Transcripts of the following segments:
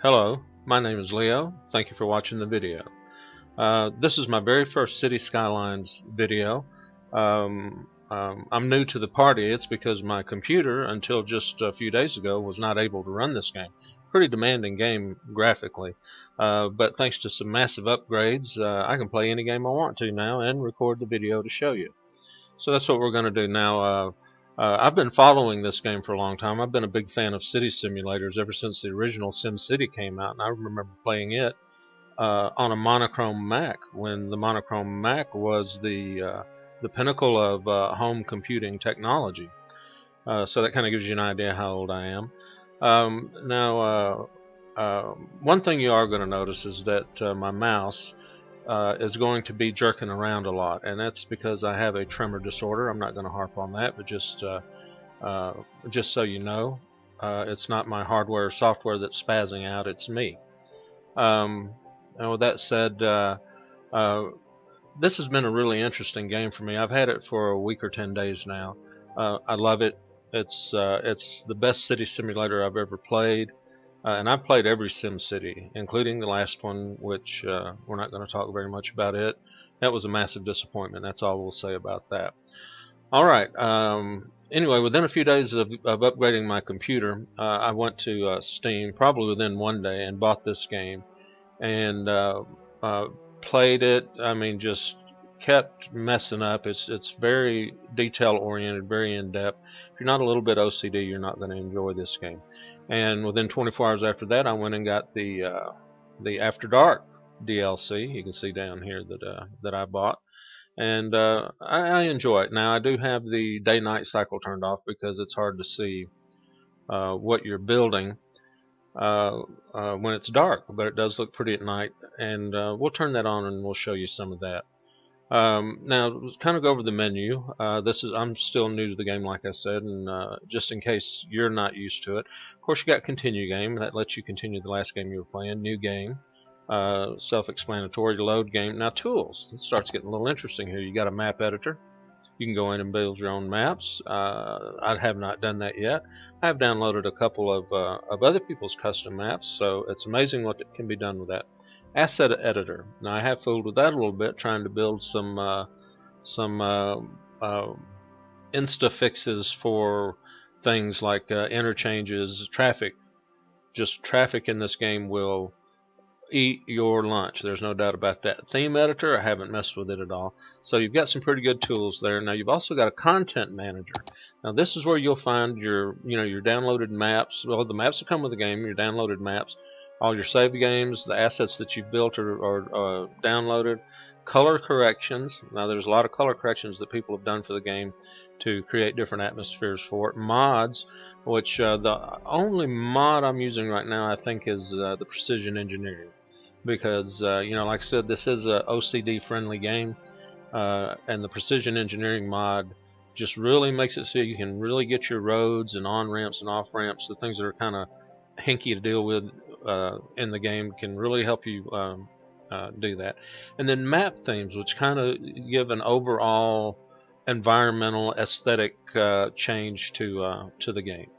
Hello, my name is Leo. Thank you for watching the video. This is my very first City Skylines video. I'm new to the party. It's because my computer, until just a few days ago, was not able to run this game. Pretty demanding game graphically, but thanks to some massive upgrades, I can play any game I want to now and record the video to show you. So that's what we're going to do now. I've been following this game for a long time. I've been a big fan of city simulators ever since the original SimCity came out, and I remember playing it on a monochrome Mac when the monochrome Mac was the pinnacle of home computing technology. So that kind of gives you an idea how old I am. One thing you are going to notice is that my mouse is going to be jerking around a lot, and that's because I have a tremor disorder. I'm not going to harp on that, but just so you know, it's not my hardware or software that's spazzing out, it's me. And with that said, this has been a really interesting game for me. I've had it for a week or 10 days now. I love it. It's the best city simulator I've ever played. And I've played every SimCity, including the last one, which we're not going to talk very much about it. That was a massive disappointment. That's all we'll say about that. All right. Anyway, within a few days of upgrading my computer, I went to Steam, probably within one day, and bought this game. And played it. I mean, just kept messing up. It's very detail oriented, very in depth. If you're not a little bit OCD, you're not going to enjoy this game. And within 24 hours after that, I went and got the After Dark DLC. You can see down here that I bought, and I enjoy it. Now I do have the day-night cycle turned off because it's hard to see what you're building when it's dark, but it does look pretty at night, and we'll turn that on and we'll show you some of that. Now, kind of go over the menu. I'm still new to the game, like I said, and just in case you're not used to it, of course you got Continue Game. That lets you continue the last game you were playing. New Game, self-explanatory. Load Game. Now Tools. It starts getting a little interesting here. You got a map editor. You can go in and build your own maps. I have not done that yet. I have downloaded a couple of other people's custom maps, so it's amazing what can be done with that. Asset editor. Now I have fooled with that a little bit, trying to build some insta fixes for things like interchanges, traffic. Just traffic in this game will eat your lunch. There's no doubt about that. Theme editor, I haven't messed with it at all. So you've got some pretty good tools there. Now you've also got a content manager. Now this is where you'll find your downloaded maps. Well, the maps that come with the game, your downloaded maps, all your saved games, the assets that you've built or downloaded, color corrections. Now there's a lot of color corrections that people have done for the game to create different atmospheres for it. Mods, which the only mod I'm using right now I think is the precision engineering, because like I said, this is a OCD friendly game, and the precision engineering mod just really makes it so you can really get your roads and on ramps and off ramps, the things that are kind of hinky to deal with in the game, can really help you do that. And then map themes, which kind of give an overall environmental aesthetic change to the game.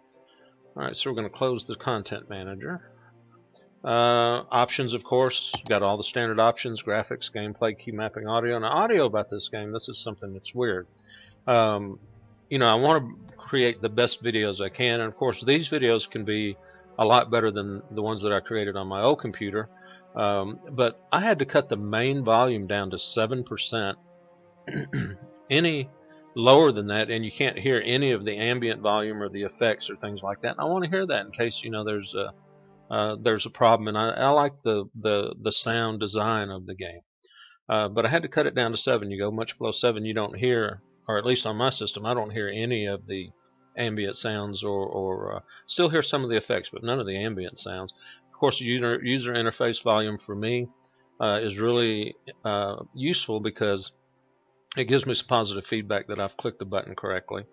Alright, so we're going to close the content manager. Options, of course, got all the standard options: graphics, gameplay, key mapping, audio. Now, audio about this game, this is something that's weird. I want to create the best videos I can, and of course these videos can be a lot better than the ones that I created on my old computer, but I had to cut the main volume down to 7%. Any lower than that and you can't hear any of the ambient volume or the effects or things like that. And I want to hear that in case there's a problem, and I like the sound design of the game, but I had to cut it down to 7. You go much below 7, you don't hear, or at least on my system, I don't hear any of the ambient sounds, or still hear some of the effects, but none of the ambient sounds. Of course, the user interface volume for me is really useful because it gives me some positive feedback that I've clicked the button correctly.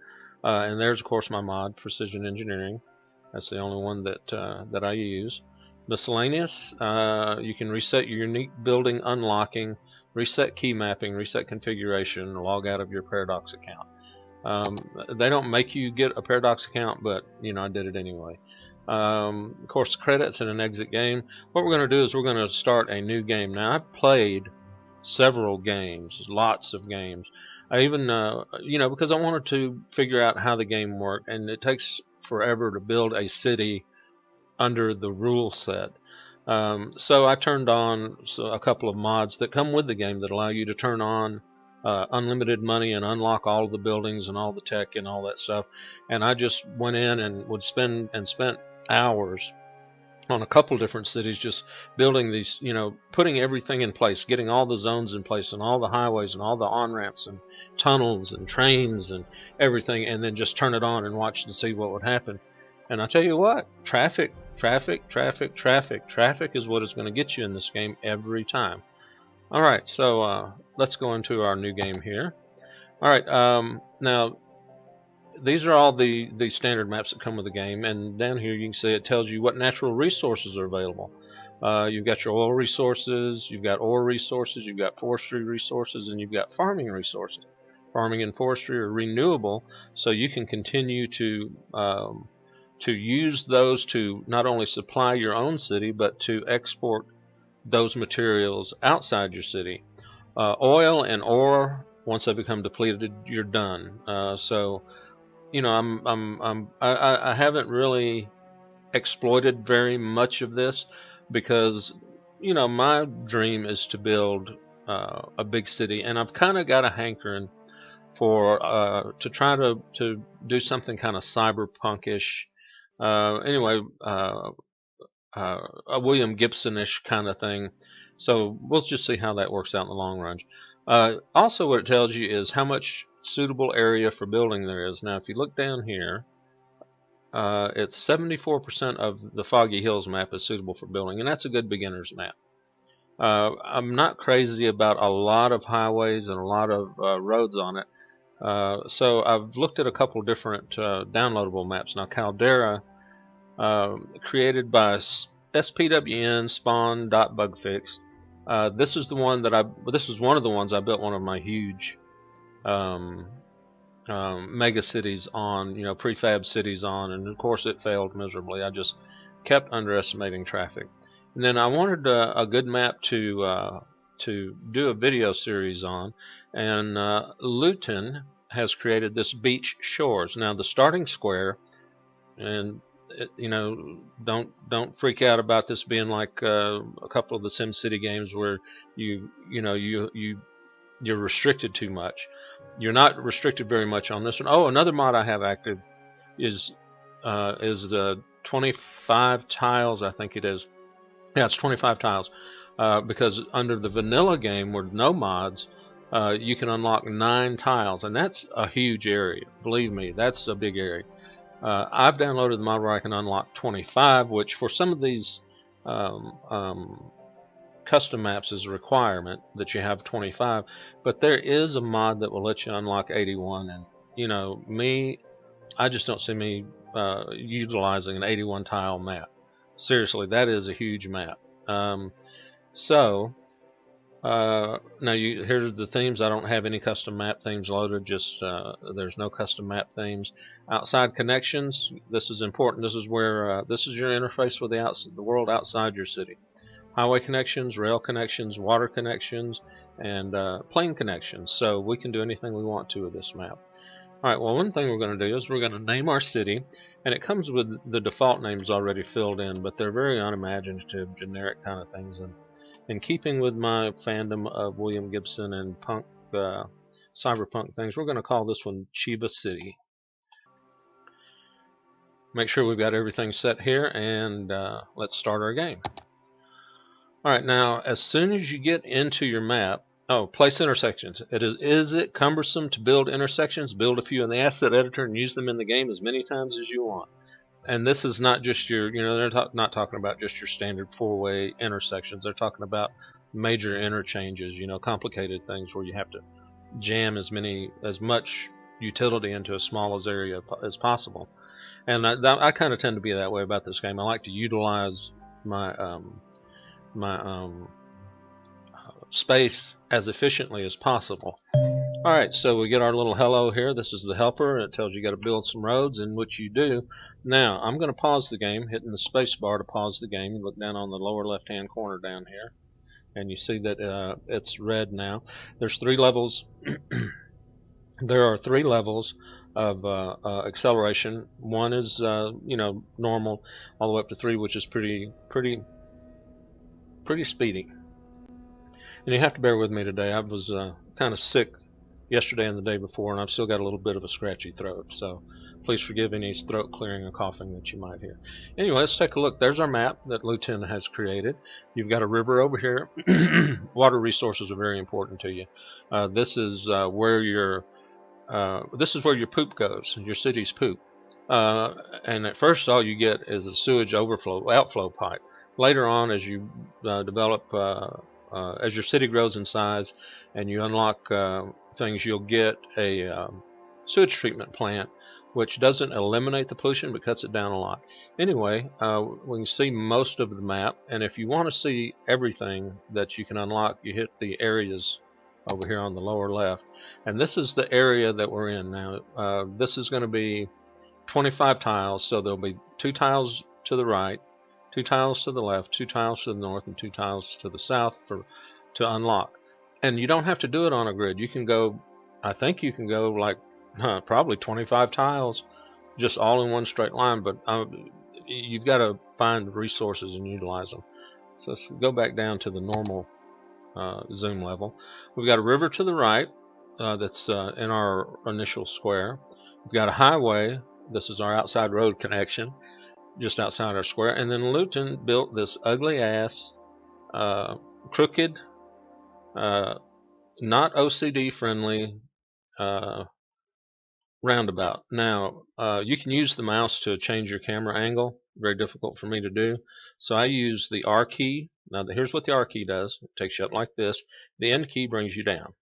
And there's, of course, my mod, Precision Engineering. That's the only one that I use. Miscellaneous, you can reset your unique building unlocking, reset key mapping, reset configuration, log out of your Paradox account. They don't make you get a Paradox account, but I did it anyway. Of course, credits and an exit game. What we're going to do is we're going to start a new game. Now, I've played several games, lots of games. I even, because I wanted to figure out how the game worked, and it takes forever to build a city under the rule set. So I turned on a couple of mods that come with the game that allow you to turn on unlimited money and unlock all of the buildings and all the tech and all that stuff. And I just went in and spent hours on a couple different cities just building these, putting everything in place, getting all the zones in place and all the highways and all the on-ramps and tunnels and trains and everything, and then just turn it on and watch and see what would happen. And I tell you what, traffic is what is going to get you in this game every time. Alright, so let's go into our new game here. Alright, now these are all the standard maps that come with the game, and down here you can see it tells you what natural resources are available. You've got your oil resources, you've got ore resources, you've got forestry resources, and you've got farming resources. Farming and forestry are renewable, so you can continue to use those to not only supply your own city, but to export those materials outside your city. Oil and ore, once they become depleted, you're done. So, I haven't really exploited very much of this because, my dream is to build a big city, and I've kind of got a hankering for to try to do something kind of cyberpunkish. A William Gibson-ish kind of thing. So we'll just see how that works out in the long run. Also, what it tells you is how much suitable area for building there is. Now, if you look down here, it's 74% of the Foggy Hills map is suitable for building, and that's a good beginner's map. I'm not crazy about a lot of highways and a lot of roads on it. So I've looked at a couple different downloadable maps. Now, Caldera, created by SPWN Spawn.Bugfix. This is one of the ones I built one of my huge mega cities on, prefab cities on, and of course it failed miserably. I just kept underestimating traffic. And then I wanted a good map to do a video series on, and Luton has created this Beach Shores. Now, the starting square, and don't freak out about this being like a couple of the SimCity games where you're restricted too much. You're not restricted very much on this one. Oh, another mod I have active is the 25 tiles, I think it is. Yeah, it's 25 tiles. Because under the vanilla game with no mods, you can unlock 9 tiles, and that's a huge area. Believe me, that's a big area. I've downloaded the mod where I can unlock 25, which for some of these custom maps is a requirement that you have 25, but there is a mod that will let you unlock 81, and I just don't see me utilizing an 81 tile map. Seriously, that is a huge map. Now here's the themes. I don't have any custom map themes loaded. Just there's no custom map themes. Outside connections. This is important. This is where this is your interface with the world outside your city. Highway connections, rail connections, water connections, and plane connections. So we can do anything we want to with this map. Alright, well, one thing we're going to do is we're going to name our city, and it comes with the default names already filled in, but they're very unimaginative, generic kind of things. And in keeping with my fandom of William Gibson and cyberpunk things, we're going to call this one Chiba City. Make sure we've got everything set here, and let's start our game. Alright, now as soon as you get into your map, place intersections. Is it cumbersome to build intersections? Build a few in the asset editor and use them in the game as many times as you want. And this is not just your, they're not talking about just your standard 4-way intersections. They're talking about major interchanges, complicated things where you have to jam as much utility into as small as area as possible. And I kind of tend to be that way about this game. I like to utilize my space as efficiently as possible. Alright, so we get our little hello here. This is the helper. It tells you got to build some roads, in which you do. Now, I'm going to pause the game, hitting the space bar to pause the game. You look down on the lower left-hand corner down here, and you see that it's red now. There's 3 levels. There are 3 levels of acceleration. One is, normal, all the way up to 3, which is pretty speedy. And you have to bear with me today. I was kind of sick yesterday and the day before, and I've still got a little bit of a scratchy throat, so please forgive any throat clearing or coughing that you might hear. Anyway, let's take a look. There's our map that Lieutenant has created. You've got a river over here. Water resources are very important to you. This is where your poop goes, your city's poop. And at first, all you get is a sewage outflow pipe. Later on, as you develop, as your city grows in size, and you unlock things, you'll get a sewage treatment plant, which doesn't eliminate the pollution but cuts it down a lot. Anyway, we can see most of the map, and if you want to see everything that you can unlock, you hit the areas over here on the lower left, and this is the area that we're in now. This is going to be 25 tiles, so there'll be 2 tiles to the right, 2 tiles to the left, 2 tiles to the north, and 2 tiles to the south to unlock. And you don't have to do it on a grid. You can go, I think you can go like probably 25 tiles just all in one straight line, but you've got to find the resources and utilize them. So let's go back down to the normal zoom level. We've got a river to the right that's in our initial square. We've got a highway. This is our outside road connection just outside our square. And then Luton built this ugly ass crooked, not OCD friendly roundabout. Now, you can use the mouse to change your camera angle. Very difficult for me to do. So I use the R key. Now, here's what the R key does. It takes you up like this. The N key brings you down.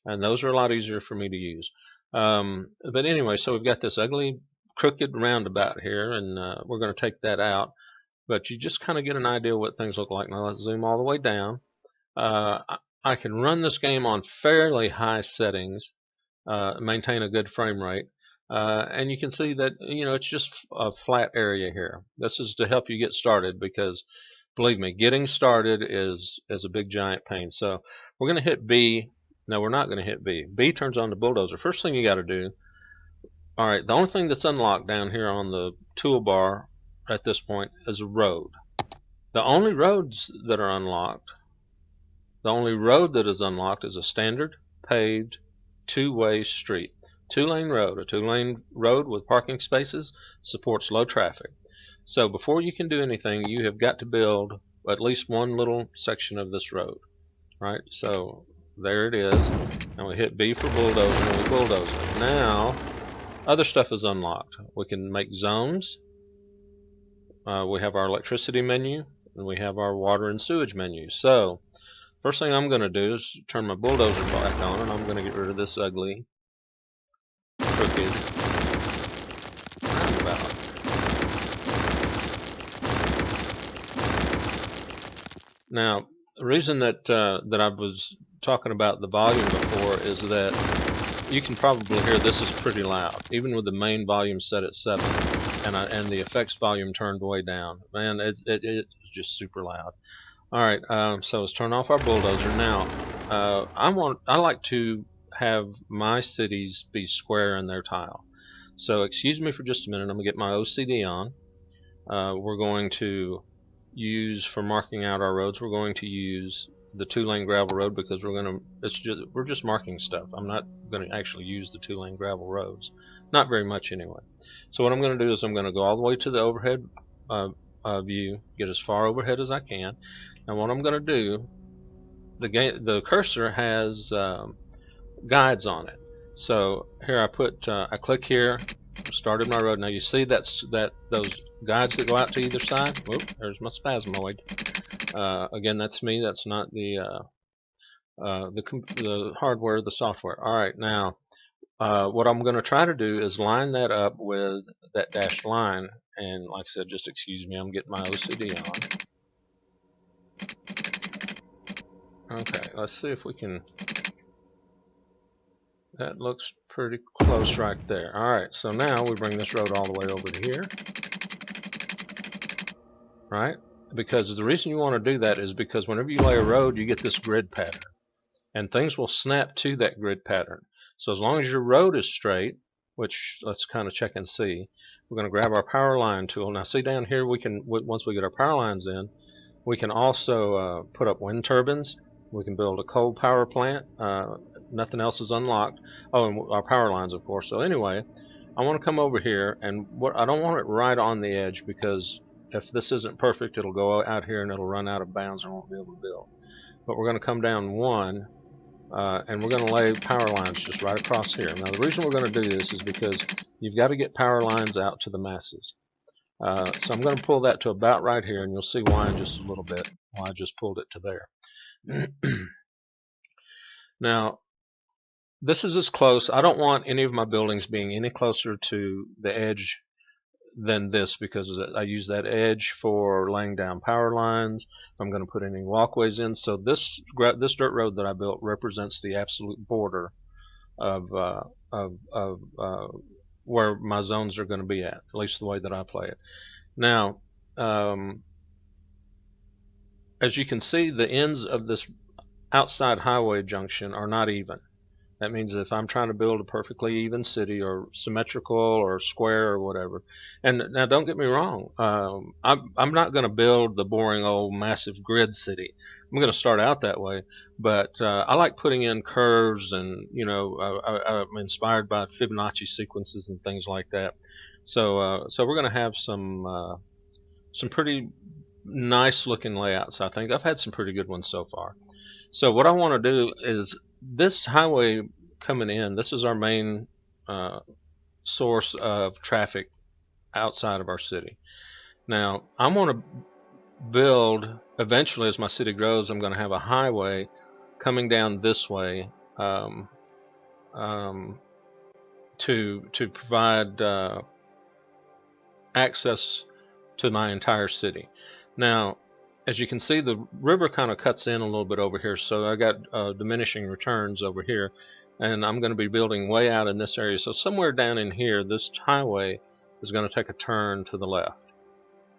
And those are a lot easier for me to use. But anyway, so we've got this ugly, crooked roundabout here, and we're going to take that out. But you just kind of get an idea of what things look like. Now, let's zoom all the way down. I can run this game on fairly high settings, maintain a good frame rate, and you can see that it's just a flat area here. This is to help you get started, because believe me, getting started is a big giant pain. So we're going to hit B. No, we're not going to hit B. B turns on the bulldozer. First thing you got to do. All right, the only thing that's unlocked down here on the toolbar at this point is a road. The only roads that are unlocked. The only road that is unlocked is a standard paved 2-way street. 2-lane road. A 2-lane road with parking spaces supports low traffic. So before you can do anything, you have got to build at least one little section of this road. Right? So there it is. And we hit B for bulldozer, and we bulldoze it. Now, other stuff is unlocked. We can make zones. We have our electricity menu, and we have our water and sewage menu. So first thing I'm going to do is turn my bulldozer back on, and I'm going to get rid of this ugly, crooked roundabout. Now, the reason that I was talking about the volume before is that you can probably hear this is pretty loud, even with the main volume set at 7, and the effects volume turned way down. Man, it's just super loud. All right, so let's turn off our bulldozer. Now, I like to have my cities be square in their tile. So excuse me for just a minute. I'm gonna get my OCD on. We're going to use, for marking out our roads, we're going to use the 2-lane gravel road, because we're just marking stuff. I'm not going to actually use the 2-lane gravel roads, not very much anyway. So what I'm going to do is I'm going to go all the way to the overhead view, get as far overhead as I can. And what I'm going to do, the cursor has guides on it. So here I click here, started my road. Now you see those guides that go out to either side. Whoop, there's my spasmoid. Again, that's me. That's not the hardware, the software. All right, now what I'm going to try to do is line that up with that dashed line. And like I said, just excuse me, I'm getting my OCD on. Okay, let's see if we can. That looks pretty close right there. Alright, so now we bring this road all the way over to here. Right? Because the reason you want to do that is because whenever you lay a road, you get this grid pattern. And things will snap to that grid pattern. So as long as your road is straight, which let's kind of check and see, we're going to grab our power line tool. Now see down here, we can, once we get our power lines in, we can also put up wind turbines. We can build a coal power plant. Nothing else is unlocked. Oh, and our power lines, of course. So anyway, I want to come over here, and I don't want it right on the edge, because if this isn't perfect, it'll go out here and it'll run out of bounds and I won't be able to build. But we're going to come down one, and we're going to lay power lines just right across here. Now the reason we're going to do this is because you've got to get power lines out to the masses. So I'm going to pull that to about right here, and you'll see why in just a little bit, why I just pulled it to there. Now, this is as close. I don't want any of my buildings being any closer to the edge than this, because I use that edge for laying down power lines. If I'm going to put any walkways in, so this dirt road that I built represents the absolute border of where my zones are going to be at least the way that I play it. Now, as you can see, the ends of this outside highway junction are not even. That means if I'm trying to build a perfectly even city, or symmetrical, or square, or whatever. And now don't get me wrong, I'm not going to build the boring old massive grid city. I'm going to start out that way, but I like putting in curves, and I'm inspired by Fibonacci sequences and things like that. So we're going to have some pretty nice looking layouts. I think I've had some pretty good ones so far. So what I want to do is, this highway coming in, this is our main source of traffic outside of our city. Now, I'm going to build, eventually as my city grows, I'm going to have a highway coming down this way to provide access to my entire city. Now, as you can see, the river kind of cuts in a little bit over here, so I got diminishing returns over here, and I'm going to be building way out in this area. So somewhere down in here, this highway is going to take a turn to the left,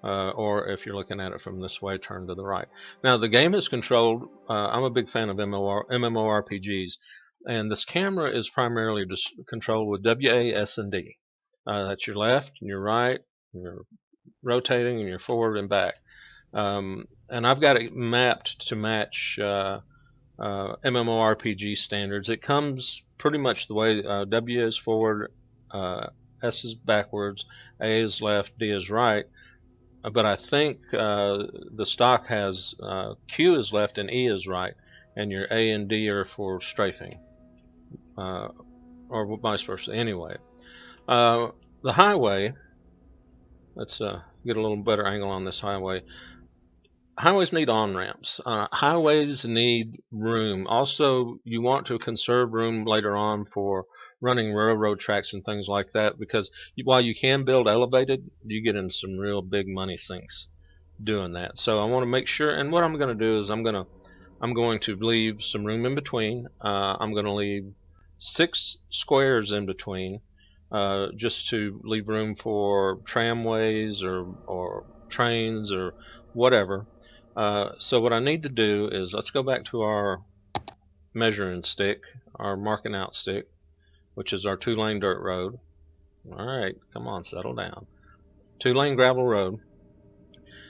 or if you're looking at it from this way, turn to the right. Now the game is controlled. I'm a big fan of MMORPGs, and this camera is primarily just controlled with WAS and D. That's your left and your right, your rotating, and your forward and back. And I've got it mapped to match MMORPG standards. It comes pretty much the way W is forward, S is backwards, A is left, D is right. But I think the stock has Q is left and E is right, and your A and D are for strafing, or vice versa. Anyway, the highway. Let's get a little better angle on this highway. Highways need on-ramps. Highways need room. Also, you want to conserve room later on for running railroad tracks and things like that, because while you can build elevated, you get in some real big money sinks doing that. So I want to make sure, and what I'm going to do is I'm going to leave some room in between. I'm going to leave 6 squares in between, just to leave room for tramways or trains or whatever. So what I need to do is, let's go back to our measuring stick, our marking out stick, which is our 2-lane dirt road. Alright, come on, settle down. 2-lane gravel road.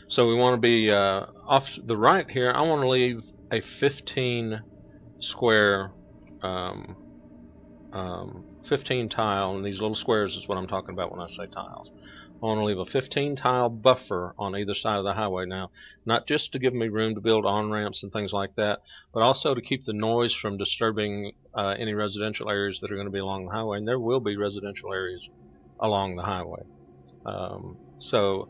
So we want to be off to the right here. I want to leave a 15 square 15 tile, and these little squares is what I'm talking about when I say tiles. I want to leave a 15 tile buffer on either side of the highway. Now, not just to give me room to build on-ramps and things like that, but also to keep the noise from disturbing any residential areas that are going to be along the highway, and there will be residential areas along the highway. So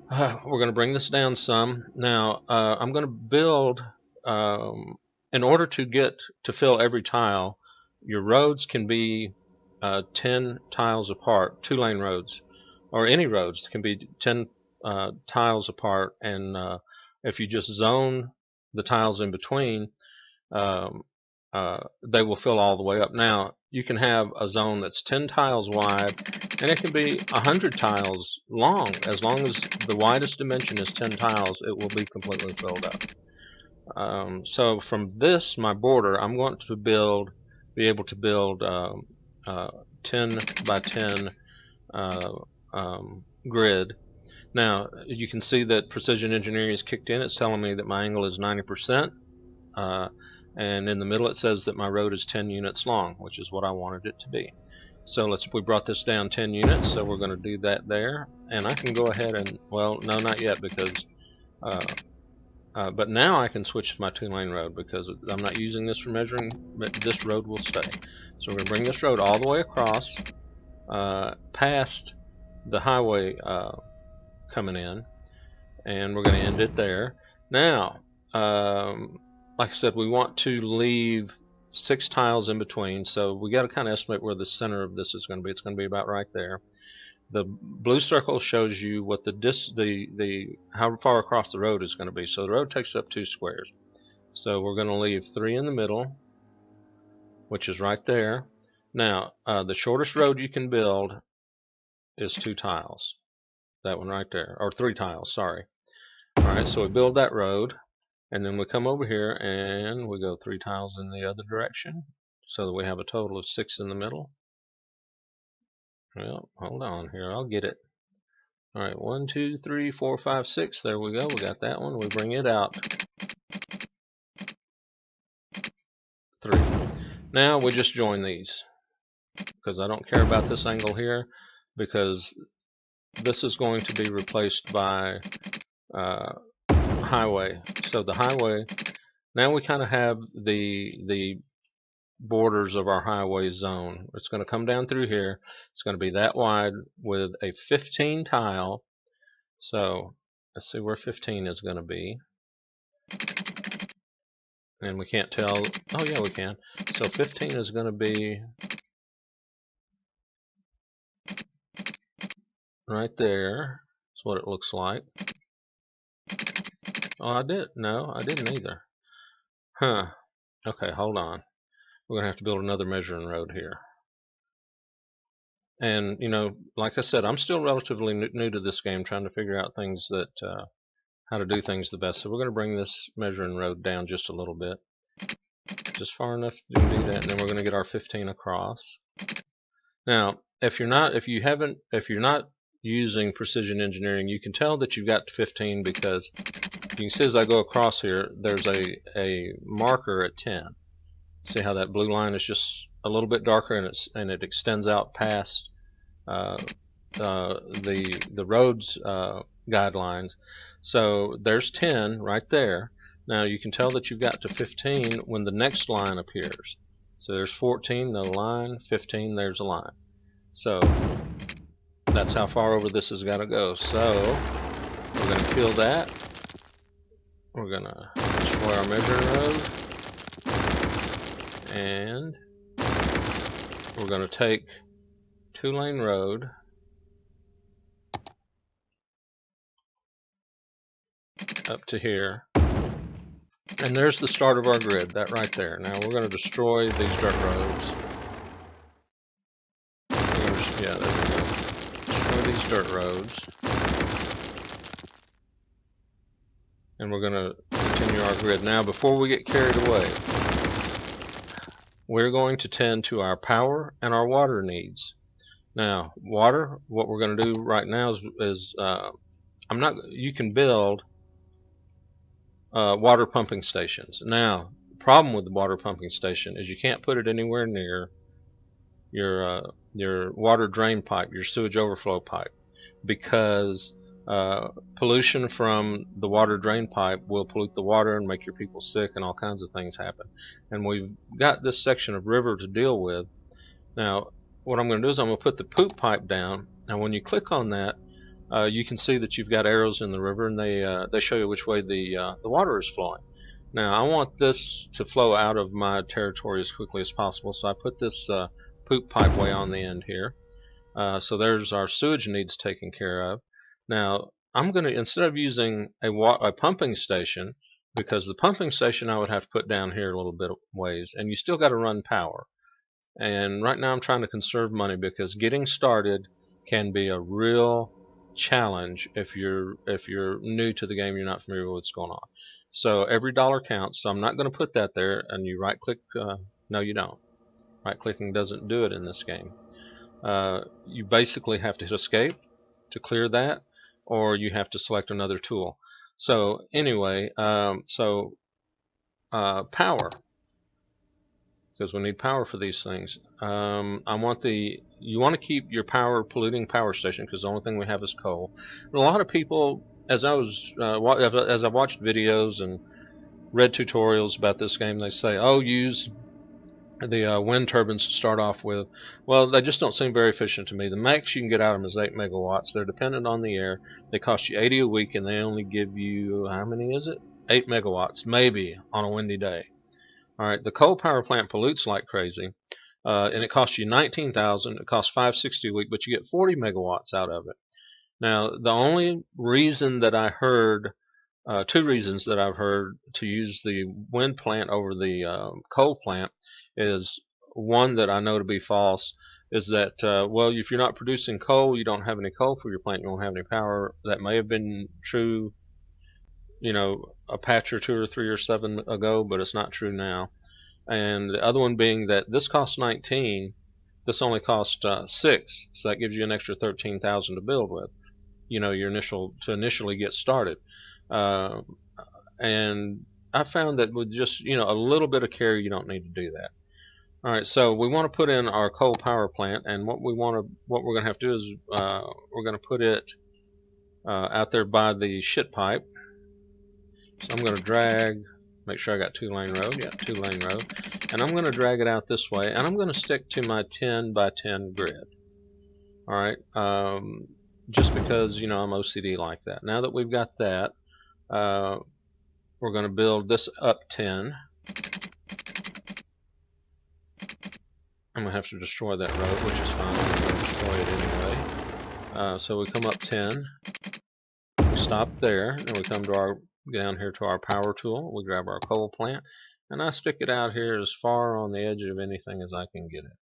we're going to bring this down some. Now, I'm going to build, in order to get to fill every tile, your roads can be 10 tiles apart, 2-lane roads, or any roads can be 10 tiles apart, and if you just zone the tiles in between, they will fill all the way up. Now, you can have a zone that's 10 tiles wide, and it can be 100 tiles long. As long as the widest dimension is 10 tiles, it will be completely filled up. So from this, my border, I'm going to be able to build 10 by 10 grid. Now, you can see that precision engineering is kicked in. It's telling me that my angle is 90%. And in the middle it says that my road is 10 units long, which is what I wanted it to be. So we brought this down 10 units, so we're going to do that there. And I can go ahead and, well, no, not yet, because but now I can switch to my 2-lane road because I'm not using this for measuring, but this road will stay. So we're going to bring this road all the way across, past the highway coming in, and we're going to end it there. Now, like I said, we want to leave 6 tiles in between, so we got to kind of estimate where the center of this is going to be. It's going to be about right there. The blue circle shows you what how far across the road is going to be. So the road takes up 2 squares. So we're going to leave 3 in the middle, which is right there. Now, the shortest road you can build is 2 tiles. That one right there, or 3 tiles, sorry. Alright, so we build that road, and then we come over here and we go 3 tiles in the other direction, so that we have a total of 6 in the middle. Well, hold on here, I'll get it. Alright, 1, 2, 3, 4, 5, 6. There we go, we got that one. We bring it out 3. Now we just join these, because I don't care about this angle here, because this is going to be replaced by highway. So the highway, now we kind of have the borders of our highway zone. It's going to come down through here. It's going to be that wide with a 15 tile. So let's see where 15 is going to be. And we can't tell. Oh yeah, we can. So 15 is going to be right there. That's what it looks like. Oh, I did. No, I didn't either. Huh. Okay, hold on. We're going to have to build another measuring road here. And, you know, like I said, I'm still relatively new to this game, trying to figure out things that, how to do things the best. So we're going to bring this measuring road down just a little bit. Just far enough to do that, and then we're going to get our 15 across. Now, if you're not using precision engineering, you can tell that you've got 15 because you can see as I go across here, there's a marker at 10. See how that blue line is just a little bit darker, and it extends out past the road's guidelines. So there's 10 right there. Now you can tell that you've got to 15 when the next line appears. So there's 14, no line, 15, there's a line. So that's how far over this has got to go. So we're going to kill that. We're going to destroy our measuring road. And we're going to take 2-lane road up to here. And there's the start of our grid, that right there. Now we're going to destroy these dirt roads. Yeah, there we go. Destroy these dirt roads. And we're going to continue our grid. Now, before we get carried away, we're going to tend to our power and our water needs. Now, water, what we're going to do right now is you can build water pumping stations. Now, the problem with the water pumping station is you can't put it anywhere near your water drain pipe, your sewage overflow pipe, because pollution from the water drain pipe will pollute the water and make your people sick, and all kinds of things happen. And we've got this section of river to deal with. Now, what I'm going to do is I'm going to put the poop pipe down. Now, when you click on that, you can see that you've got arrows in the river, and they show you which way the water is flowing. Now, I want this to flow out of my territory as quickly as possible, so I put this poop pipe way on the end here. So there's our sewage needs taken care of. Now, I'm going to, instead of using a pumping station, because the pumping station I would have to put down here a little bit of ways, and you still got to run power. And right now I'm trying to conserve money because getting started can be a real challenge if you're new to the game, you're not familiar with what's going on. So every dollar counts. So I'm not going to put that there. And you right click. No, you don't. Right clicking doesn't do it in this game. You basically have to hit escape to clear that, or you have to select another tool. So anyway, power, because we need power for these things. You want to keep your polluting power station, because the only thing we have is coal. And a lot of people, as I watched videos and read tutorials about this game, they say, oh, use the wind turbines to start off with. Well, they just don't seem very efficient to me. The max you can get out of them is 8 megawatts. They're dependent on the air. They cost you 80 a week, and they only give you, how many is it? 8 megawatts, maybe, on a windy day. All right, the coal power plant pollutes like crazy, and it costs you 19,000. It costs 560 a week, but you get 40 megawatts out of it. Now, the only reason that I heard, two reasons that I've heard to use the wind plant over the coal plant is, one that I know to be false, is that, well, if you're not producing coal, you don't have any coal for your plant, you won't have any power. That may have been true, a patch or 2 or 3 or 7 ago, but it's not true now. And the other one being that this costs 19, this only cost 6, so that gives you an extra 13,000 to build with. To initially get started. And I found that with just a little bit of care, you don't need to do that. All right, so we want to put in our coal power plant, and what we're going to have to do is we're going to put it out there by the shit pipe. So I'm going to drag, make sure I got 2-lane road. Yeah, 2-lane road, and I'm going to drag it out this way, and I'm going to stick to my 10 by 10 grid. All right, just because I'm OCD like that. Now that we've got that, we're going to build this up 10. I'm going to have to destroy that road, which is fine. I'm going to destroy it anyway. So we come up 10. We stop there, and we come to down here to our power tool. We grab our coal plant, and I stick it out here as far on the edge of anything as I can get it.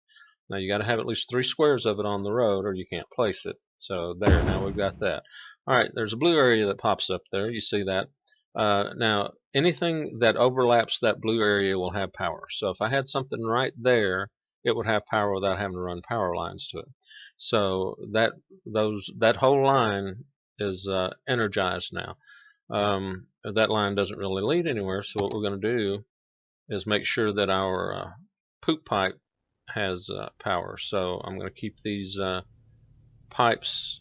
Now you got to have at least 3 squares of it on the road, or you can't place it. So there, now we've got that. All right, there's a blue area that pops up there. You see that? Now anything that overlaps that blue area will have power. So if I had something right there, it would have power without having to run power lines to it. So that whole line is energized now. That line doesn't really lead anywhere. So what we're going to do is make sure that our poop pipe has power. So I'm going to keep these pipes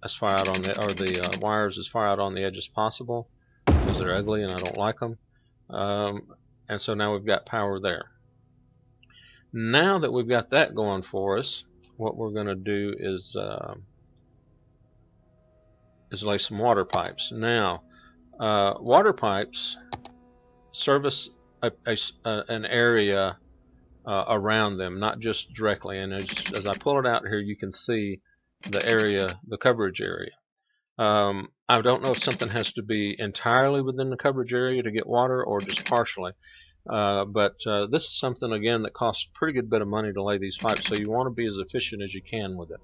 as far out on the wires as far out on the edge as possible, because they're ugly and I don't like them. And so now we've got power there. Now that we've got that going for us, what we're going to do is lay some water pipes. Now, water pipes service an area around them, not just directly. And as I pull it out here, you can see the area, the coverage area. I don't know if something has to be entirely within the coverage area to get water or just partially. But this is something, again, that costs a pretty good bit of money to lay these pipes, so you want to be as efficient as you can with it.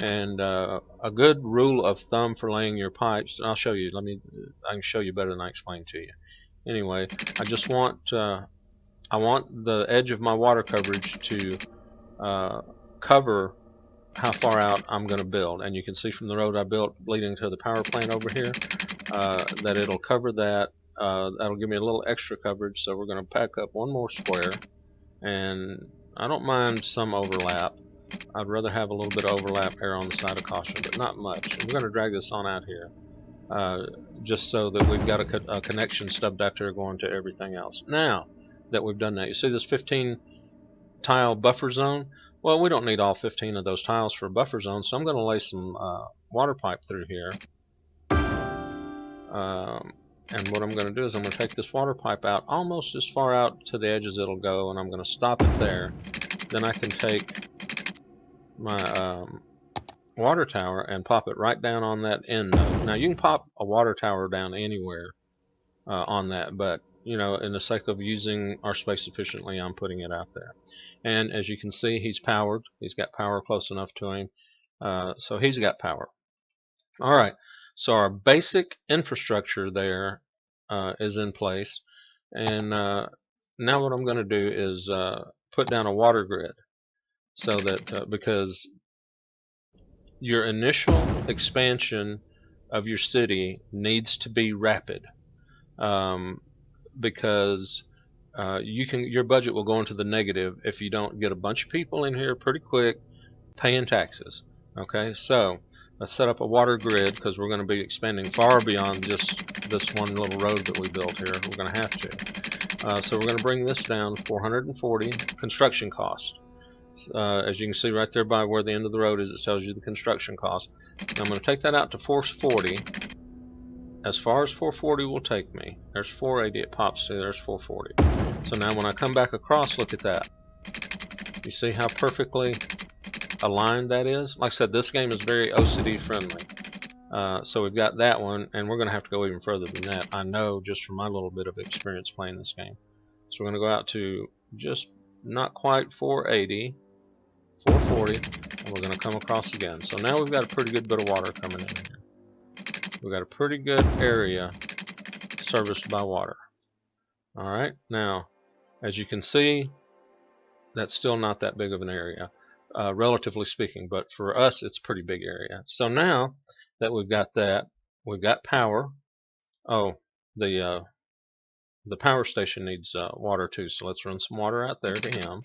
And a good rule of thumb for laying your pipes, and I'll show you, I can show you better than I explained to you. Anyway, I just want I want the edge of my water coverage to cover how far out I'm going to build. And you can see from the road I built leading to the power plant over here that it'll cover that. That'll give me a little extra coverage, so we're going to pack up one more square. And I don't mind some overlap. I'd rather have a little bit of overlap here on the side of caution, but not much. And we're going to drag this on out here, just so that we've got a connection stubbed out there going to everything else. Now that we've done that, you see this 15 tile buffer zone? Well, we don't need all 15 of those tiles for a buffer zone, so I'm going to lay some water pipe through here. And what I'm going to do is I'm going to take this water pipe out almost as far out to the edge as it'll go, and I'm going to stop it there. Then I can take my water tower and pop it right down on that end node. Now you can pop a water tower down anywhere on that, but you know, in the sake of using our space efficiently, I'm putting it out there. And as you can see, he's powered. He's got power close enough to him, so he's got power. All right, so our basic infrastructure there is in place, and now what I'm going to do is put down a water grid, so that because your initial expansion of your city needs to be rapid, um, because your budget will go into the negative if you don't get a bunch of people in here pretty quick paying taxes. Okay, so let's set up a water grid, because we're going to be expanding far beyond just this one little road that we built here. We're going to have to. So we're going to bring this down 440 construction cost. As you can see right there by where the end of the road is, it tells you the construction cost. Now I'm going to take that out to 440. As far as 440 will take me. There's 480 it pops to, there's 440. So now when I come back across, look at that. You see how perfectly aligned that is? Like I said, this game is very OCD friendly. So we've got that one, and we're going to have to go even further than that, I know, just from my little bit of experience playing this game. So we're going to go out to just not quite 480, 440, and we're going to come across again. So now we've got a pretty good bit of water coming in here. We've got a pretty good area serviced by water. Alright, now, as you can see, that's still not that big of an area, relatively speaking, but for us, it's a pretty big area. So now that we've got that, we've got power. Oh, the power station needs water too, so let's run some water out there to him,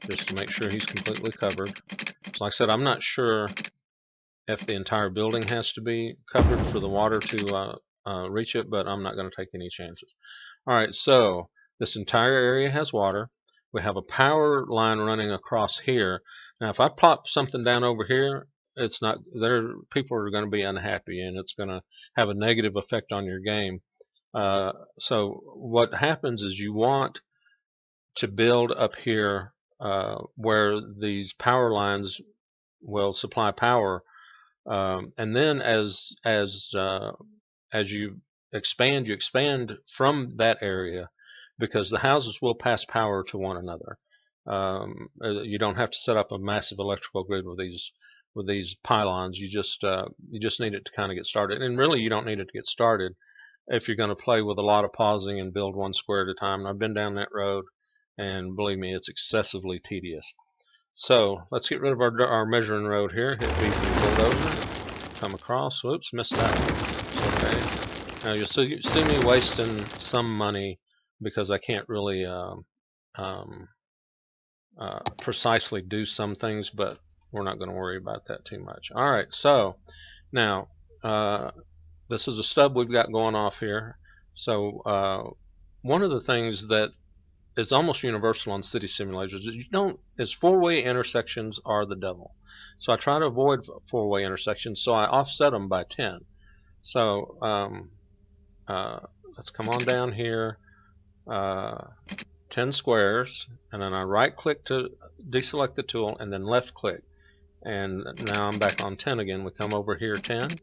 just to make sure he's completely covered. So like I said, I'm not sure if the entire building has to be covered for the water to reach it, but I'm not going to take any chances. Alright, so this entire area has water. We have a power line running across here. Now if I plop something down over here, it's not there. People are going to be unhappy, and it's going to have a negative effect on your game. So what happens is you want to build up here where these power lines will supply power. And then as you expand from that area, because the houses will pass power to one another. You don't have to set up a massive electrical grid with these pylons. You just need it to kind of get started, and really you don't need it to get started if you're going to play with a lot of pausing and build one square at a time. And I've been down that road, and believe me, it's excessively tedious. So let's get rid of our measuring road here. Hit B for the bulldozer. Come across. Whoops, missed that one. Okay. Now you'll see me wasting some money because I can't really precisely do some things, but we're not going to worry about that too much. All right. So now this is a stub we've got going off here. So one of the things that is almost universal on city simulators is four-way intersections are the devil. So I try to avoid four-way intersections, so I offset them by 10. So let's come on down here, 10 squares, and then I right-click to deselect the tool, and then left-click. And now I'm back on 10 again. We come over here 10.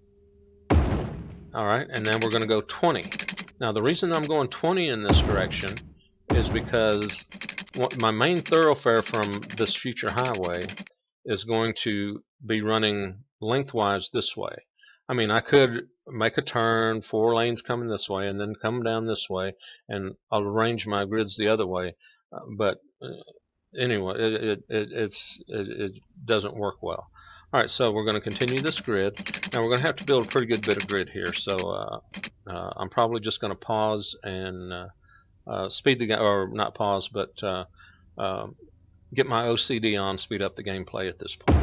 Alright, and then we're going to go 20. Now the reason I'm going 20 in this direction is because my main thoroughfare from this future highway is going to be running lengthwise this way. I mean, I could make a turn, 4 lanes coming this way, and then come down this way, and I'll arrange my grids the other way. But anyway, it doesn't work well. All right, so we're going to continue this grid. Now we're going to have to build a pretty good bit of grid here. So I'm probably just going to pause and speed the game, or not pause, but get my OCD on, speed up the gameplay at this point.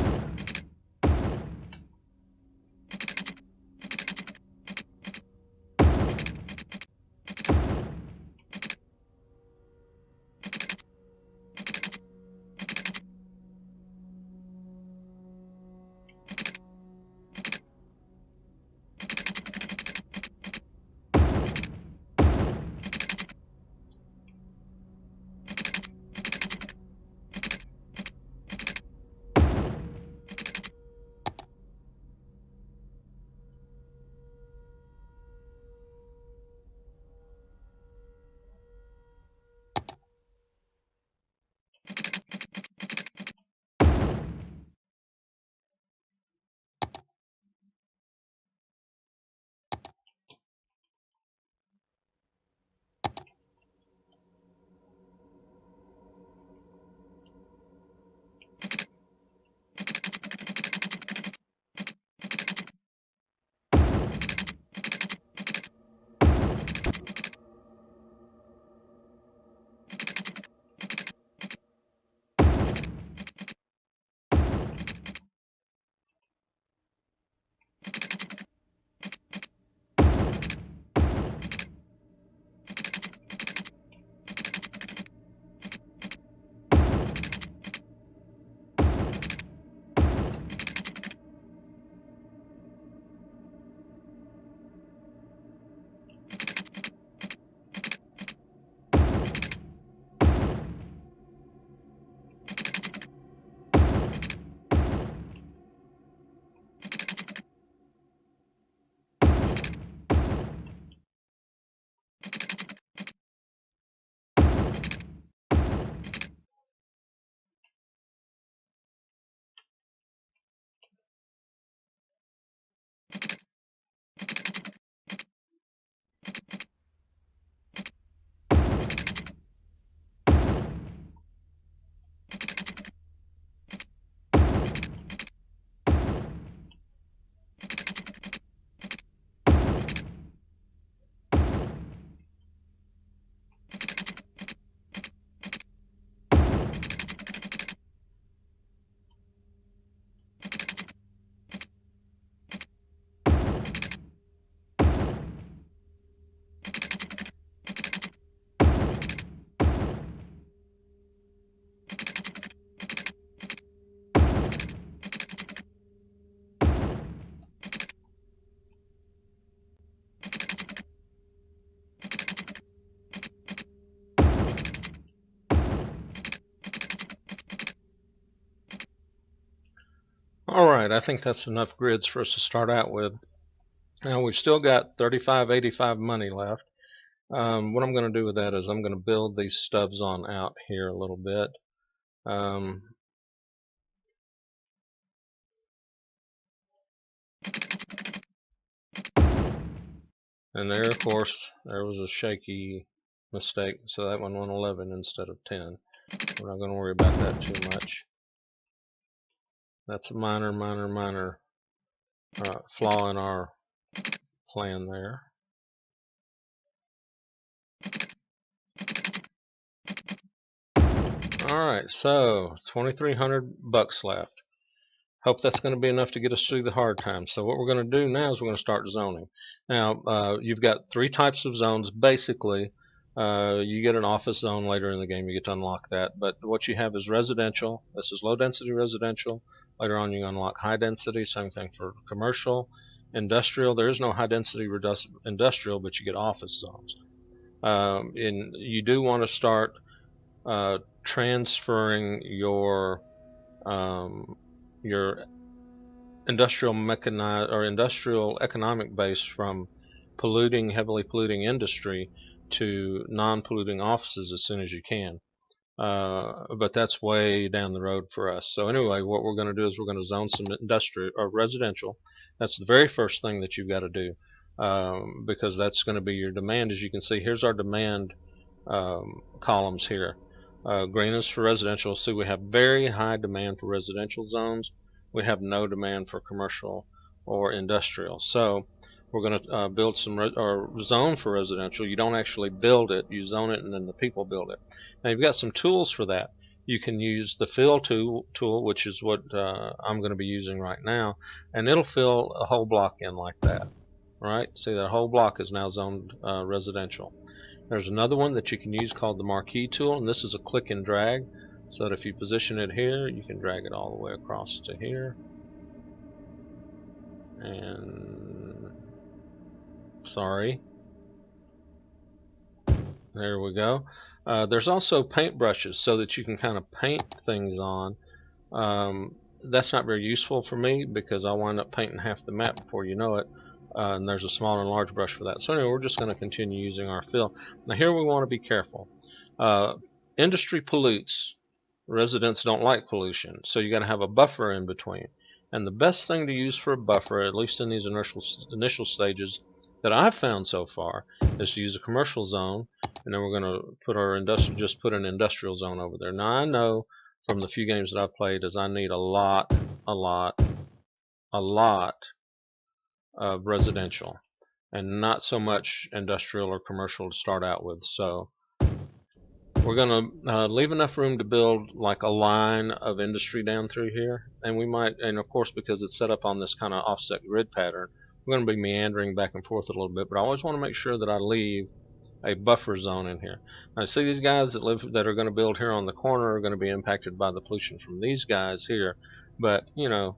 Alright, I think that's enough grids for us to start out with. Now we've still got 3585 money left. What I'm going to do with that is I'm going to build these stubs on out here a little bit. And there, of course, there was a shaky mistake, so that one went 11 instead of 10. We're not going to worry about that too much. That's a minor flaw in our plan there. Alright, so 2,300 bucks left. Hope that's going to be enough to get us through the hard times. So what we're going to do now is we're going to start zoning. Now, you've got 3 types of zones. Basically, you get an office zone later in the game. You get to unlock that. But what you have is residential. This is low density residential. Later on, you unlock high density. Same thing for commercial. Industrial. There is no high density industrial, but you get office zones. And you do want to start transferring your industrial mechanized or industrial economic base from heavily polluting industry to non-polluting offices as soon as you can. But that's way down the road for us. So anyway, what we're going to do is we're going to zone some industrial or residential. That's the very first thing that you've got to do, because that's going to be your demand. As you can see, here's our demand columns here. Green is for residential. See, we have very high demand for residential zones. We have no demand for commercial or industrial. So we're going to build some or zone for residential. You don't actually build it. You zone it, and then the people build it. Now you've got some tools for that. You can use the fill tool, which is what I'm going to be using right now, and it'll fill a whole block in like that. Right? See, that whole block is now zoned residential. There's another one that you can use called the marquee tool, and this is a click and drag, so that if you position it here, you can drag it all the way across to here. And sorry, there we go. There's also paint brushes so that you can kind of paint things on. That's not very useful for me because I'll wind up painting half the map before you know it. And there's a small and large brush for that. So anyway, we're just going to continue using our fill. Now here we want to be careful. Industry pollutes. Residents don't like pollution. So you got to have a buffer in between. And the best thing to use for a buffer, at least in these initial stages that I've found so far, is to use a commercial zone. And then we're going to put our just put an industrial zone over there. Now I know from the few games that I've played is I need a lot of residential and not so much industrial or commercial to start out with. So we're going to leave enough room to build like a line of industry down through here, and we might, and of course because it's set up on this kind of offset grid pattern, we're going to be meandering back and forth a little bit, but I always want to make sure that I leave a buffer zone in here. Now see, these guys that are going to build here on the corner are going to be impacted by the pollution from these guys here, but you know,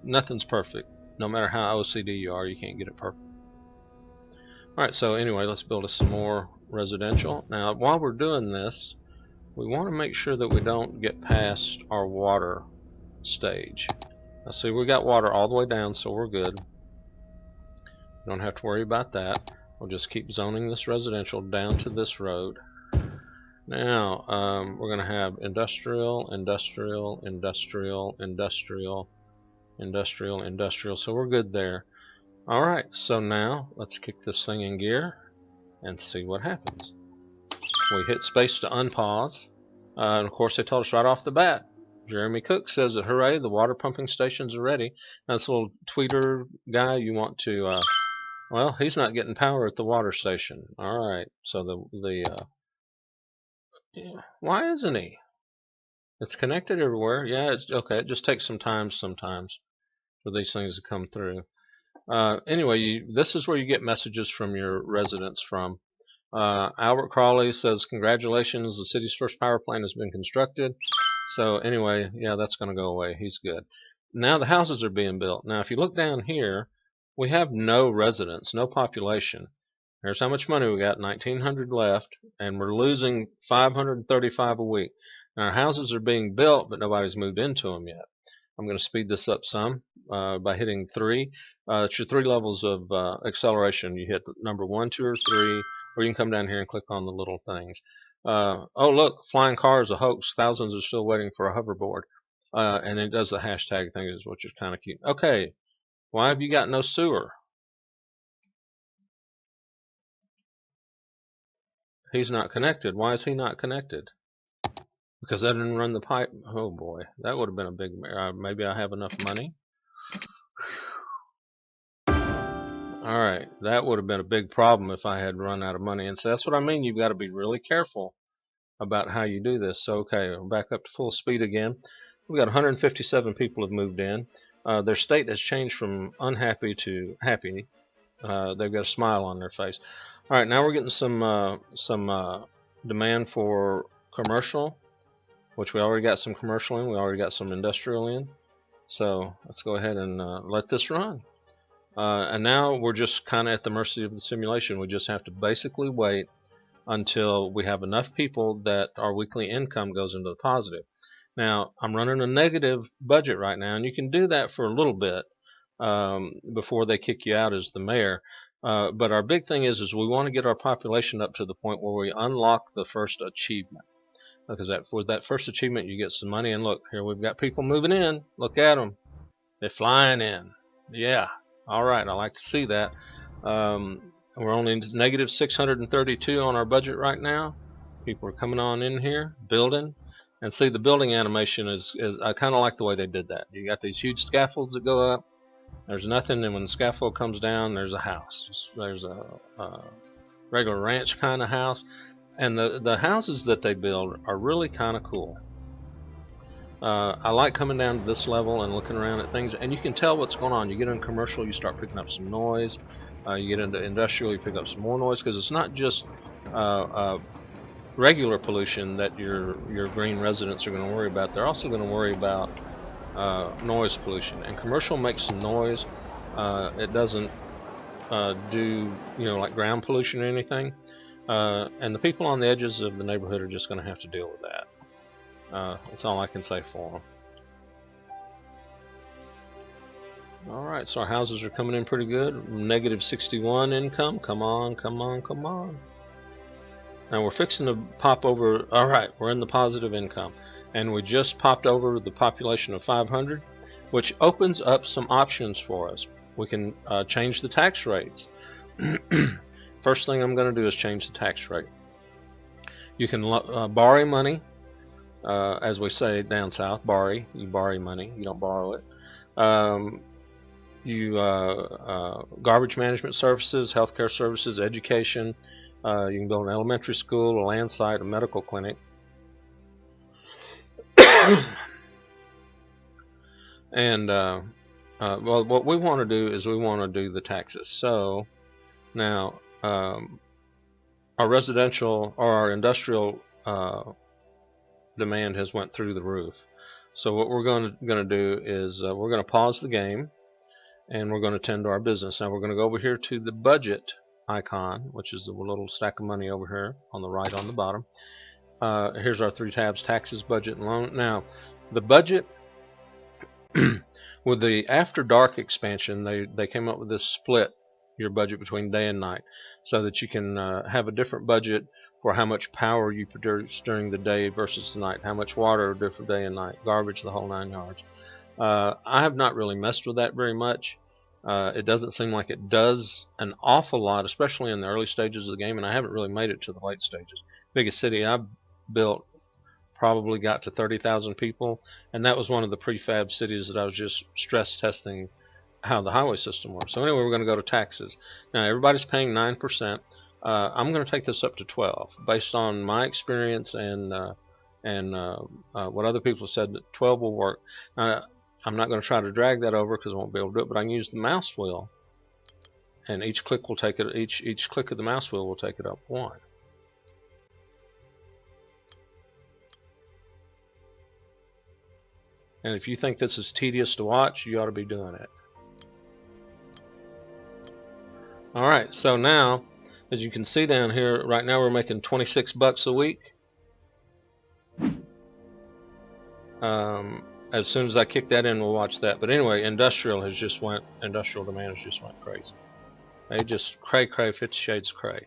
nothing's perfect. No matter how OCD you are, you can't get it perfect. Alright, so anyway, let's build us some more residential. Now, while we're doing this, we want to make sure that we don't get past our water stage. Now, see, we got water all the way down, so we're good. Don't have to worry about that. We'll just keep zoning this residential down to this road. Now, we're going to have industrial, industrial, industrial, industrial, industrial, industrial, so we're good there. Alright, so now let's kick this thing in gear and see what happens. We hit space to unpause, and of course they told us right off the bat. Jeremy Cook says that hooray, the water pumping stations are ready. Now this little tweeter guy, you want to well, he's not getting power at the water station. Alright, so why isn't he? It's connected everywhere. Yeah, it's okay. It just takes some time sometimes for these things to come through. Anyway, this is where you get messages from your residents from. Albert Crawley says, congratulations, the city's first power plant has been constructed. So anyway, yeah, that's going to go away. He's good. Now the houses are being built. Now if you look down here, we have no residents, no population. Here's how much money we got, 1,900 left, and we're losing 535 a week. Now our houses are being built, but nobody's moved into them yet. I'm going to speed this up some by hitting 3. It's your 3 levels of acceleration. You hit number 1, 2, or 3, or you can come down here and click on the little things. Oh look, flying car is a hoax. Thousands are still waiting for a hoverboard. And it does the hashtag thing, which is kind of cute. Okay, why have you got no sewer? He's not connected. Why is he not connected? Because I didn't run the pipe. Oh boy, that would have been a big. Maybe I have enough money. Alright, that would have been a big problem if I had run out of money. And so that's what I mean. You've got to be really careful about how you do this. So, okay, we're back up to full speed again. We've got 157 people have moved in. Their state has changed from unhappy to happy. They've got a smile on their face. Alright, now we're getting some demand for commercial, which we already got some commercial in. We already got some industrial in. So let's go ahead and let this run. And now we're just kind of at the mercy of the simulation. We just have to basically wait until we have enough people that our weekly income goes into the positive. Now, I'm running a negative budget right now, and you can do that for a little bit before they kick you out as the mayor. But our big thing is we want to get our population up to the point where we unlock the first achievement. Because for that first achievement, you get some money. And look, here we've got people moving in. Look at them. They're flying in. Yeah. All right, I like to see that. We're only negative 632 on our budget right now. People are coming on in here, building. And see, the building animation is I kind of like the way they did that. You got these huge scaffolds that go up. There's nothing, and when the scaffold comes down, there's a house. There's a regular ranch kind of house. And the houses that they build are really kind of cool. I like coming down to this level and looking around at things, and you can tell what's going on. You get in commercial, you start picking up some noise. You get into industrial, you pick up some more noise, because it's not just regular pollution that your green residents are going to worry about. They're also going to worry about noise pollution. And commercial makes some noise. It doesn't do like ground pollution or anything. And the people on the edges of the neighborhood are just going to have to deal with that. That's all I can say for them. Alright, so our houses are coming in pretty good. Negative 61 income. Come on, come on, come on. Now we're fixing to pop over. Alright, we're in the positive income. And we just popped over the population of 500, which opens up some options for us. We can change the tax rates. First thing I'm going to do is change the tax rate. You can borrow money. As we say down south, borrow. You borrow money, you don't borrow it. Garbage management services, healthcare services, education. You can build an elementary school, a land site, a medical clinic. And well, what we want to do is we want to do the taxes. So now our residential or our industrial demand has went through the roof. So what we're going to do is we're going to pause the game, and we're going to tend to our business. Now we're going to go over here to the budget icon, which is the little stack of money over here on the right on the bottom. Here's our 3 tabs: taxes, budget, and loan. Now the budget with the After Dark expansion, they came up with this split your budget between day and night, so that you can have a different budget for how much power you produce during the day versus the night, how much water different day and night, garbage, the whole 9 yards. I have not really messed with that very much. It doesn't seem like it does an awful lot, especially in the early stages of the game, and I haven't really made it to the late stages. Biggest city I've built probably got to 30,000 people, and that was one of the prefab cities that I was just stress testing how the highway system works. So anyway, we're going to go to taxes. Now everybody's paying 9%. I'm going to take this up to 12 based on my experience and what other people said that 12 will work. I'm not going to try to drag that over because I won't be able to do it, but I can use the mouse wheel, and each click will take it. Each click of the mouse wheel will take it up 1. And if you think this is tedious to watch, you ought to be doing it. Alright, so now, as you can see down here, right now we're making 26 bucks a week. as soon as I kick that in, we'll watch that. But anyway, industrial demand has just went crazy. They just cray 50 shades cray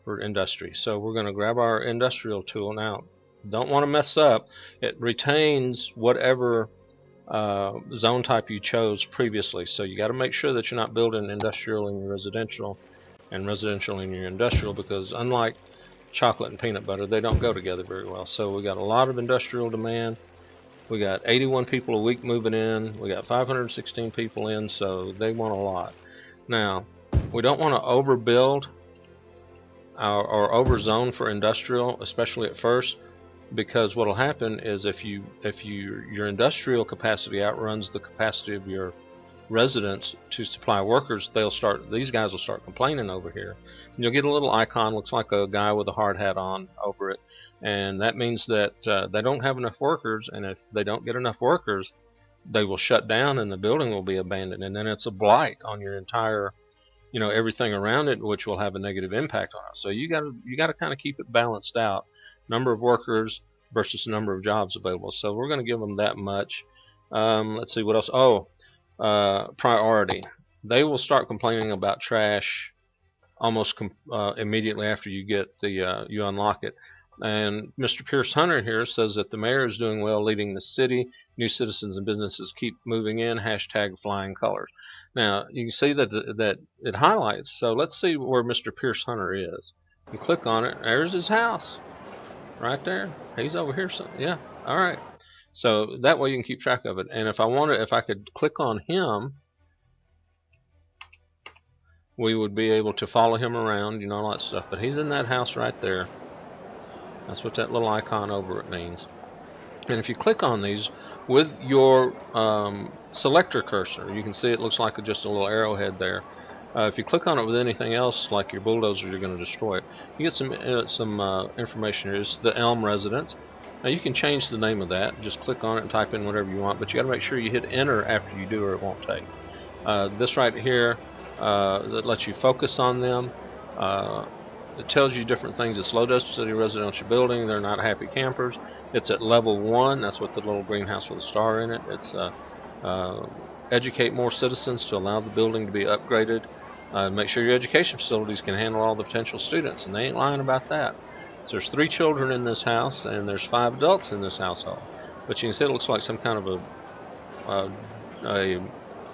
for industry. So we're going to grab our industrial tool now. Don't want to mess up. It retains whatever zone type you chose previously. So you got to make sure that you're not building industrial in your residential and residential in your industrial, because unlike chocolate and peanut butter, they don't go together very well. So we got a lot of industrial demand. We got 81 people a week moving in. We got 516 people in, so they want a lot. Now, we don't want to overbuild or overzone for industrial, especially at first, because what will happen is if your industrial capacity outruns the capacity of your residents to supply workers, these guys will start complaining over here. And you'll get a little icon, looks like a guy with a hard hat on over it, and that means that they don't have enough workers, and if they don't get enough workers, they will shut down and the building will be abandoned, and then it's a blight on your entire, everything around it, which will have a negative impact on it. So you got to kind of keep it balanced out, number of workers versus the number of jobs available. So we're going to give them that much. Let's see what else. Priority. They will start complaining about trash almost immediately after you unlock it. And Mr. Pierce Hunter here says that the mayor is doing well leading the city. New citizens and businesses keep moving in. # flying colors. Now you can see that it highlights. So let's see where Mr. Pierce Hunter is. You click on it. There's his house, right there. He's over here. So yeah. All right. So that way you can keep track of it. And if I could click on him, we would be able to follow him around, all that stuff. But he's in that house right there. That's what that little icon over it means. And if you click on these with your selector cursor, you can see it looks like just a little arrowhead there. If you click on it with anything else, like your bulldozer, you're going to destroy it. You get some information here. It's the Elm Residence. Now you can change the name of that. Just click on it and type in whatever you want, but you got to make sure you hit enter after you do, or it won't take. This right here that lets you focus on them. It tells you different things. It's low density residential building. They're not happy campers. It's at level 1. That's what the little greenhouse with a star in it. It's educate more citizens to allow the building to be upgraded. Make sure your education facilities can handle all the potential students, and they ain't lying about that. So there's 3 children in this house, and there's 5 adults in this household. But you can see it looks like some kind of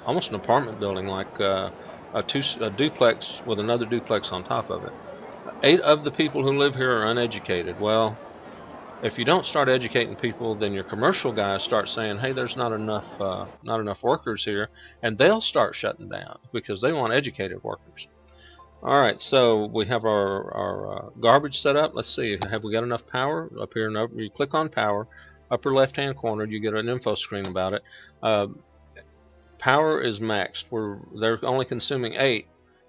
almost an apartment building, like a duplex with another duplex on top of it. 8 of the people who live here are uneducated. Well, if you don't start educating people, then your commercial guys start saying, "Hey, there's not enough workers here," and they'll start shutting down because they want educated workers. All right, so we have our garbage set up. Let's see, have we got enough power? Up here, you click on power, upper left-hand corner, you get an info screen about it. Power is maxed. They're only consuming 8.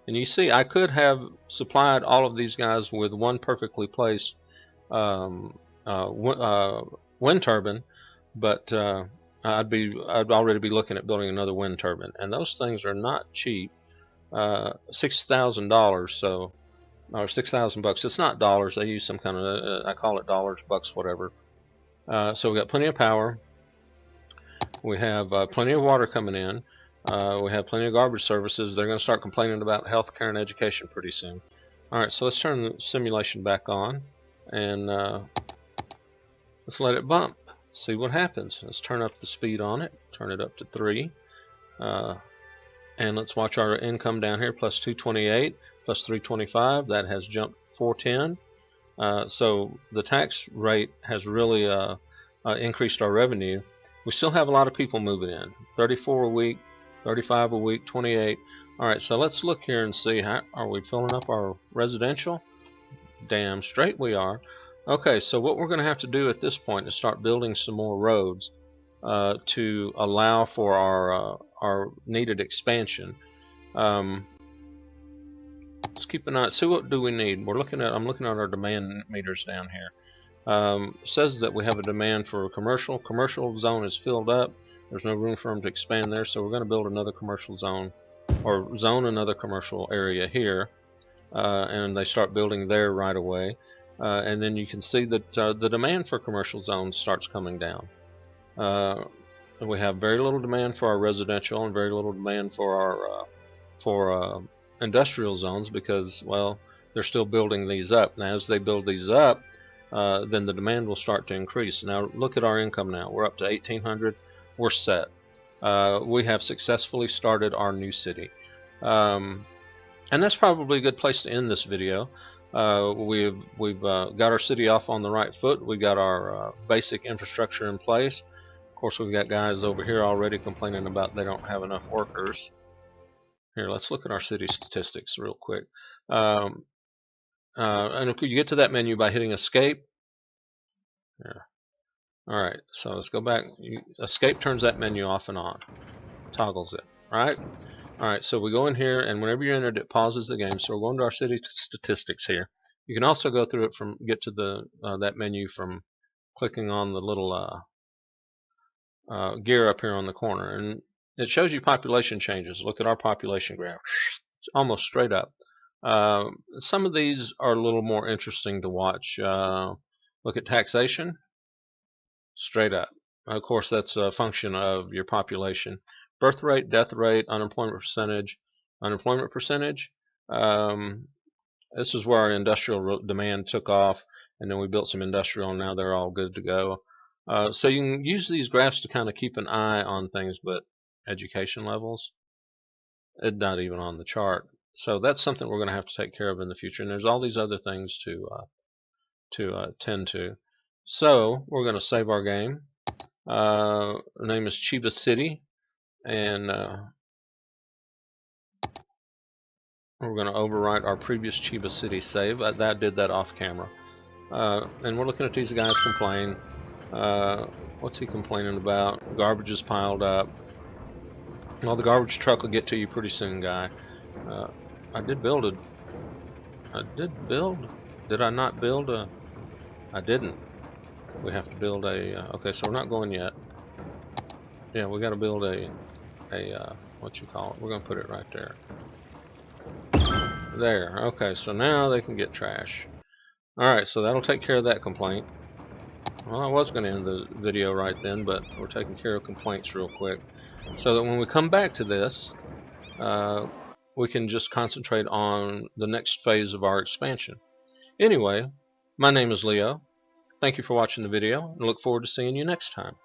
And you see, I could have supplied all of these guys with one perfectly placed wind turbine, but I'd already be looking at building another wind turbine, and those things are not cheap. $6,000, so, or $6,000. It's not dollars. They use some kind of I call it dollars, bucks, whatever. So we got plenty of power. We have plenty of water coming in. We have plenty of garbage services. They're going to start complaining about healthcare and education pretty soon. Alright, so let's turn the simulation back on, and let's let it bump. See what happens. Let's turn up the speed on it. Turn it up to 3. And let's watch our income down here, plus 228, plus 325. That has jumped 410. So the tax rate has really increased our revenue. We still have a lot of people moving in. 34 a week, 35 a week, 28. Alright, so let's look here and see, are we filling up our residential? Damn straight we are. Okay, so what we're going to have to do at this point is start building some more roads to allow for our needed expansion. Let's keep an eye. See, what do we need? I'm looking at our demand meters down here. Says that we have a demand for a commercial. Commercial zone is filled up. There's no room for them to expand there, so we're going to build another commercial zone, or zone another commercial area here, and they start building there right away. And then you can see that the demand for commercial zones starts coming down. we have very little demand for our residential and very little demand for our industrial zones because, well, they're still building these up. Now, as they build these up, then the demand will start to increase. Now, look at our income now. We're up to 1,800. We're set. We have successfully started our new city. And that's probably a good place to end this video. We've got our city off on the right foot. We got our basic infrastructure in place. Of course, we've got guys over here already complaining about they don't have enough workers. Here, let's look at our city statistics real quick. And you get to that menu by hitting escape. Here. All right, so let's go back. Escape turns that menu off and on, toggles it. Right. All right, so we go in here, and whenever you're entered, it pauses the game. So we're going to our city statistics here. You can also go through it get to the that menu from clicking on the little gear up here on the corner, and it shows you population changes. Look at our population graph, it's almost straight up. Some of these are a little more interesting to watch. Look at taxation, straight up. Of course, that's a function of your population. Birth rate, death rate, unemployment percentage. This is where our industrial demand took off, and then we built some industrial, and now they're all good to go. So you can use these graphs to kind of keep an eye on things, but education levels, it's not even on the chart. So that's something we're going to have to take care of in the future, and there's all these other things to tend to. So we're going to save our game. The name is Chiba City. And we're going to overwrite our previous Chiba City save. That did that off camera. And we're looking at these guys complain. What's he complaining about? Garbage is piled up. Well, the garbage truck will get to you pretty soon, guy. I did build. Did I not build a? I didn't. We have to build a. Okay, so we're not going yet. Yeah, we got to build a what you call it? We're gonna put it right there. There. Okay, so now they can get trash. Alright, so that'll take care of that complaint. Well, I was gonna end the video right then, but we're taking care of complaints real quick, so that when we come back to this, we can just concentrate on the next phase of our expansion. Anyway, my name is Leo. Thank you for watching the video, and look forward to seeing you next time.